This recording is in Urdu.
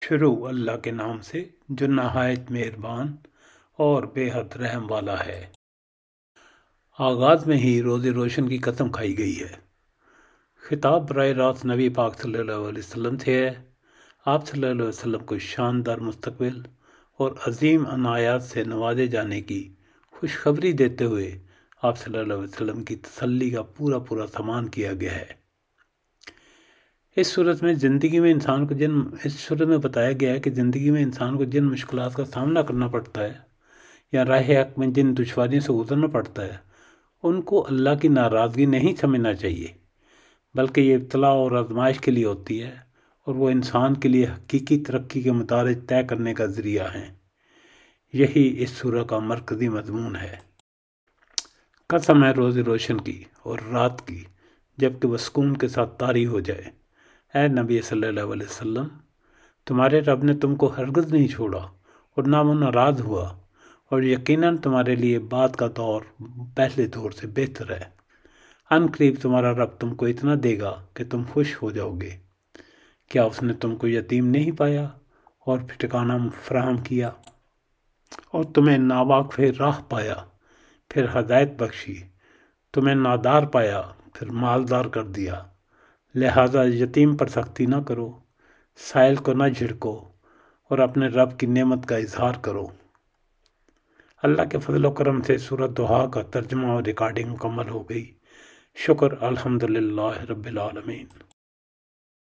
شروع اللہ کے نام سے جو نہایت مہربان اور بے حد رحم والا ہے۔ آغاز میں ہی روز روشن کی قسم کھائی گئی ہے۔ خطاب براہ راست نبی پاک صلی اللہ علیہ وسلم سے ہے۔ آپ صلی اللہ علیہ وسلم کو شاندار مستقبل اور عظیم عنایات سے نوازے جانے کی خوشخبری دیتے ہوئے آپ صلی اللہ علیہ وسلم کی تسلی کا پورا سامان کیا گیا ہے۔ اس صورت میں بتایا گیا ہے کہ زندگی میں انسان کو جن مشکلات کا سامنا کرنا پڑتا ہے یا راہ حق میں جن دشواریوں سے گزرنا پڑتا ہے ان کو اللہ کی ناراضگی نہیں سمجھنا چاہیے، بلکہ یہ ابتلاء اور آزمائش کے لیے ہوتی ہے اور وہ انسان کے لیے حقیقی ترقی کے مدارج طے کرنے کا ذریعہ ہیں۔ یہی اس سورہ کا مرکزی مضمون ہے۔ قسم ہے روز روشن کی اور رات کی جبکہ وہ سکون کے ساتھ طاری ہو جائے۔ اے نبی صلی اللہ علیہ وسلم، تمہارے رب نے تم کو ہرگز نہیں چھوڑا اور نہ وہ ناراض ہوا، اور یقیناً تمہارے لیے بعد کا دور پہلے دور سے بہتر ہے۔ ان قریب تمہارا رب تم کو اتنا دے گا کہ تم خوش ہو جاؤ گے۔ کیا اس نے تم کو یتیم نہیں پایا اور پھر ٹھکانہ فراہم کیا، اور تمہیں ناواقف راہ پایا پھر ہدایت بخشی، تمہیں نادار پایا پھر مالدار کر دیا۔ لہٰذا یتیم پر سختی نہ کرو، سائل کو نہ جھڑکو اور اپنے رب کی نعمت کا اظہار کرو۔ اللہ کے فضل و کرم سے سورۃ ضحیٰ کا ترجمہ اور ریکارڈنگ مکمل ہو گئی۔ شکر الحمدللہ رب العالمین۔